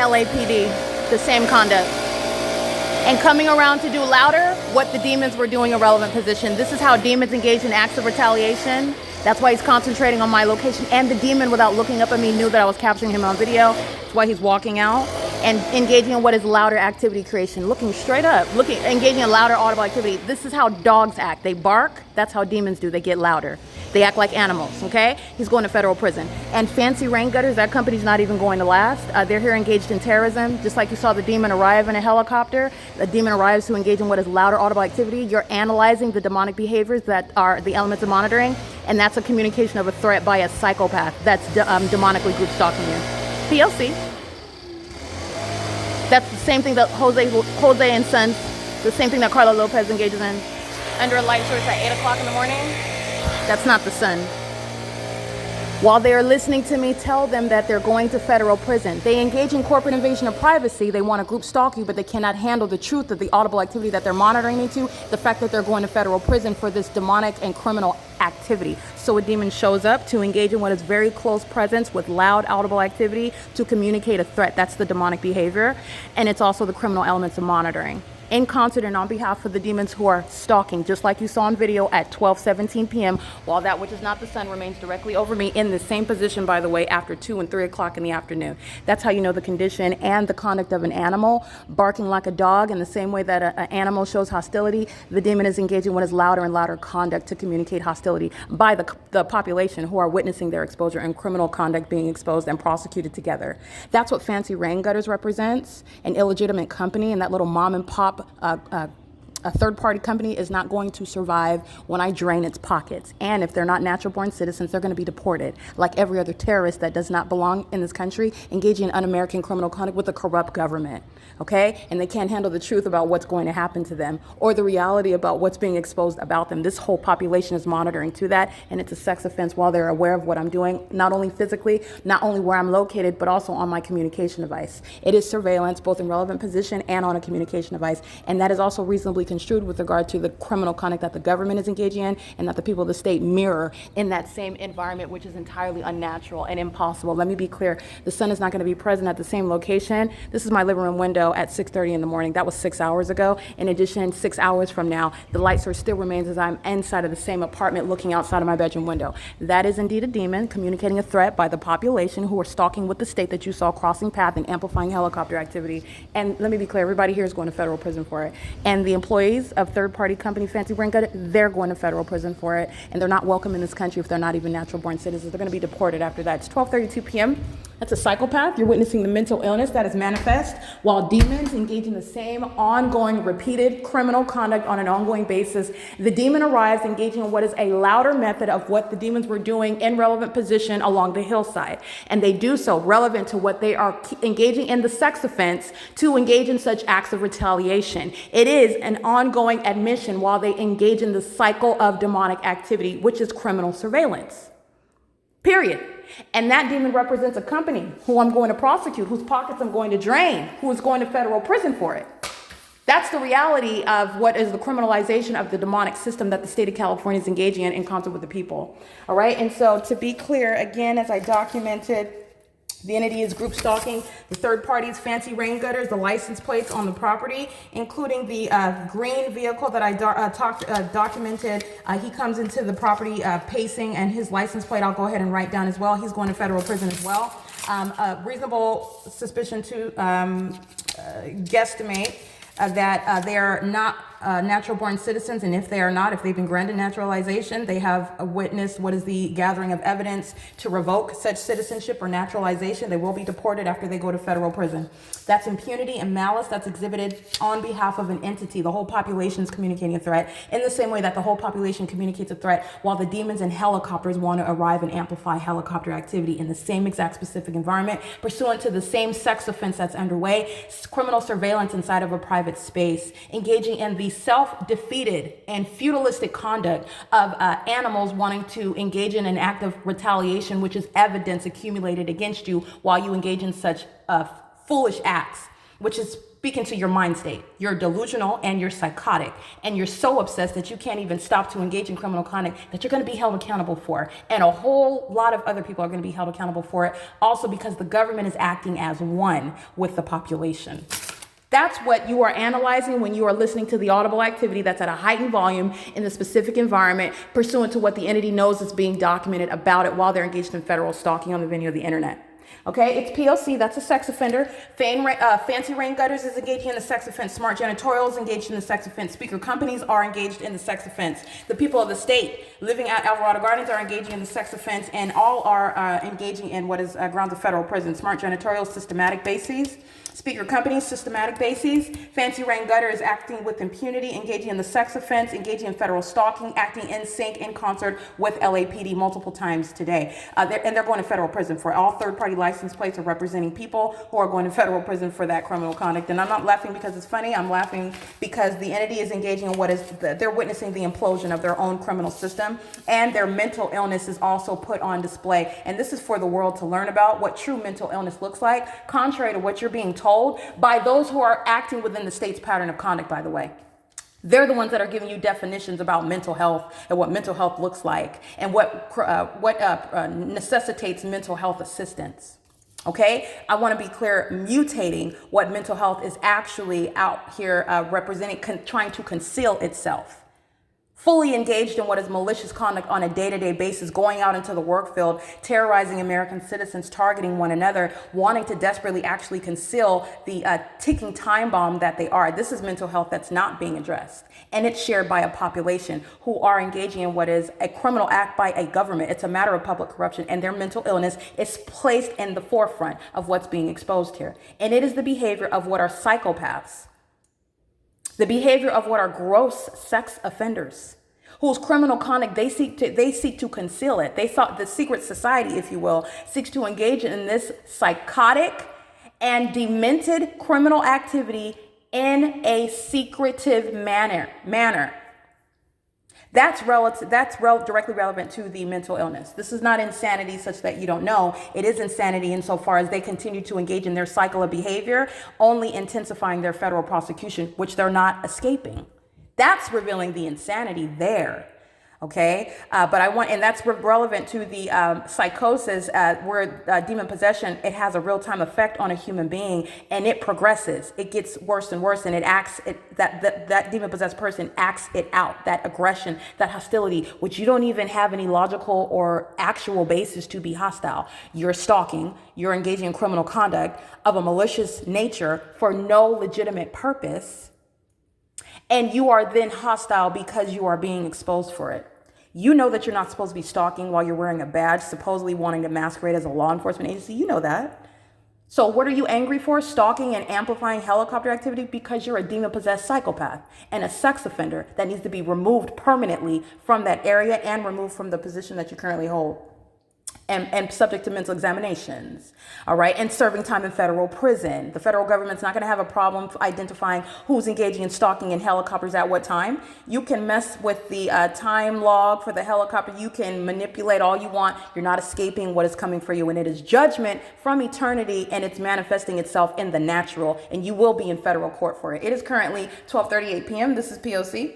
LAPD, the same conduct. And coming around to do louder what the demons were doing in relevant position. This is how demons engage in acts of retaliation. That's why he's concentrating on my location. And the demon, without looking up at me, knew that I was capturing him on video. That's why he's walking out and engaging in what is louder activity creation. Looking straight up, engaging in louder audible activity. This is how dogs act. They bark. That's how demons do. They get louder. They act like animals, okay? He's going to federal prison. And Fancy Rain Gutters, that company's not even going to last. They're here engaged in terrorism. Just like you saw the demon arrive in a helicopter, the demon arrives to engage in what is louder audible activity. You're analyzing the demonic behaviors that are the elements of monitoring, and that's a communication of a threat by a psychopath that's demonically group stalking you. P.O.C. That's the same thing that Jose and Sons, the same thing that Carla Lopez engages in under a light source at 8 o'clock in the morning. That's not the sun. While they are listening to me tell them that they're going to federal prison, they engage in corporate invasion of privacy. They want to group stalk you, but they cannot handle the truth of the audible activity that they're monitoring into, the fact that they're going to federal prison for this demonic and criminal activity. So a demon shows up to engage in what is very close presence with loud audible activity to communicate a threat. That's the demonic behavior. And it's also the criminal elements of monitoring. In concert and on behalf of the demons who are stalking, just like you saw in video at 12:17 p.m., while that which is not the sun remains directly over me in the same position, by the way, after 2 and 3 o'clock in the afternoon. That's how you know the condition and the conduct of an animal, barking like a dog in the same way that an animal shows hostility. The demon is engaging what is louder and louder conduct to communicate hostility by the population who are witnessing their exposure and criminal conduct being exposed and prosecuted together. That's what Fancy Rain Gutters represents, an illegitimate company, and that little mom and pop a third-party company is not going to survive when I drain its pockets. And if they're not natural-born citizens, they're going to be deported, like every other terrorist that does not belong in this country, engaging in un-American criminal conduct with a corrupt government, okay? And they can't handle the truth about what's going to happen to them or the reality about what's being exposed about them. This whole population is monitoring to that, and it's a sex offense while they're aware of what I'm doing, not only physically, not only where I'm located, but also on my communication device. It is surveillance, both in relevant position and on a communication device, and that is also reasonably construed with regard to the criminal conduct that the government is engaging in and that the people of the state mirror in that same environment, which is entirely unnatural and impossible. Let me be clear. The sun is not going to be present at the same location. This is my living room window at 6:30 in the morning. That was 6 hours ago. In addition, 6 hours from now, the light source still remains as I'm inside of the same apartment looking outside of my bedroom window. That is indeed a demon communicating a threat by the population who are stalking with the state that you saw crossing path and amplifying helicopter activity. And let me be clear, everybody here is going to federal prison for it. And the employees of third-party company Fancy Rain Gutter, they're going to federal prison for it, and they're not welcome in this country if they're not even natural-born citizens. They're going to be deported after that. It's 12:32 p.m. That's a psychopath. You're witnessing the mental illness that is manifest while demons engage in the same ongoing, repeated criminal conduct on an ongoing basis. The demon arrives engaging in what is a louder method of what the demons were doing in relevant position along the hillside, and they do so relevant to what they are engaging in the sex offense to engage in such acts of retaliation. It is an ongoing admission while they engage in the cycle of demonic activity, which is criminal surveillance. Period. And that demon represents a company who I'm going to prosecute, whose pockets I'm going to drain, who is going to federal prison for it. That's the reality of what is the criminalization of the demonic system that the state of California is engaging in concert with the people. All right. And so to be clear, again, as I documented, the entity is group stalking the third party's Fancy Rain Gutters, the license plates on the property, including the green vehicle that I documented. He comes into the property pacing, and his license plate I'll go ahead and write down as well. He's going to federal prison as well. Reasonable suspicion to guesstimate that they are not natural-born citizens, and if they are not, if they've been granted naturalization, they have witnessed what is the gathering of evidence to revoke such citizenship or naturalization. They will be deported after they go to federal prison. That's impunity and malice that's exhibited on behalf of an entity. The whole population is communicating a threat in the same way that the whole population communicates a threat while the demons and helicopters want to arrive and amplify helicopter activity in the same exact specific environment, pursuant to the same sex offense that's underway, criminal surveillance inside of a private space, engaging in the self-defeated and feudalistic conduct of animals wanting to engage in an act of retaliation, which is evidence accumulated against you while you engage in such foolish acts, which is speaking to your mind state. You're delusional and you're psychotic, and you're so obsessed that you can't even stop to engage in criminal conduct that you're going to be held accountable for. And a whole lot of other people are going to be held accountable for it, also because the government is acting as one with the population. That's what you are analyzing when you are listening to the audible activity that's at a heightened volume in the specific environment, pursuant to what the entity knows is being documented about it while they're engaged in federal stalking on the venue of the internet. Okay, it's P.O.C, that's a sex offender. Fancy rain gutters is engaging in the sex offense. Smart janitorial is engaged in the sex offense. Speaker companies are engaged in the sex offense. The people of the state living at Alvarado Gardens are engaging in the sex offense, and all are engaging in what is grounds of federal prison. Smart janitorial, systematic bases. Speaker companies, systematic bases. Fancy rain gutter is acting with impunity, engaging in the sex offense, engaging in federal stalking, acting in sync, in concert with LAPD multiple times today. They're going to federal prison for all third-party license plates are representing people who are going to federal prison for that criminal conduct. And I'm not laughing because it's funny. I'm laughing because the entity is engaging in they're witnessing the implosion of their own criminal system, and their mental illness is also put on display. And this is for the world to learn about what true mental illness looks like, contrary to what you're being told by those who are acting within the state's pattern of conduct, by the way. They're the ones that are giving you definitions about mental health and what mental health looks like and what necessitates mental health assistance. Okay, I want to be clear, mutating what mental health is actually out here representing, trying to conceal itself. Fully engaged in what is malicious conduct on a day-to-day basis, going out into the work field, terrorizing American citizens, targeting one another, wanting to desperately actually conceal the ticking time bomb that they are. This is mental health that's not being addressed. And it's shared by a population who are engaging in what is a criminal act by a government. It's a matter of public corruption, and their mental illness is placed in the forefront of what's being exposed here. And it is the behavior of what are psychopaths. The behavior of what are gross sex offenders, whose criminal conduct they seek to conceal it. They thought the secret society, if you will, seeks to engage in this psychotic and demented criminal activity in a secretive manner. That's directly relevant to the mental illness. This is not insanity such that you don't know. It is insanity insofar as they continue to engage in their cycle of behavior, only intensifying their federal prosecution, which they're not escaping. That's revealing the insanity there. Okay, and that's relevant to the psychosis where demon possession, it has a real-time effect on a human being, and it progresses. It gets worse and worse, and that demon-possessed person acts it out, that aggression, that hostility, which you don't even have any logical or actual basis to be hostile. You're stalking, you're engaging in criminal conduct of a malicious nature for no legitimate purpose, and you are then hostile because you are being exposed for it. You know that you're not supposed to be stalking while you're wearing a badge, supposedly wanting to masquerade as a law enforcement agency. You know that. So what are you angry for? Stalking and amplifying helicopter activity? Because you're a demon-possessed psychopath and a sex offender that needs to be removed permanently from that area and removed from the position that you currently hold. And subject to mental examinations, all right, and serving time in federal prison. The federal government's not going to have a problem identifying who's engaging in stalking in helicopters at what time. You can mess with the time log for the helicopter. You can manipulate all you want. You're not escaping what is coming for you, and it is judgment from eternity, and it's manifesting itself in the natural, and you will be in federal court for it. It is currently 12:38 p.m. This is P.O.C.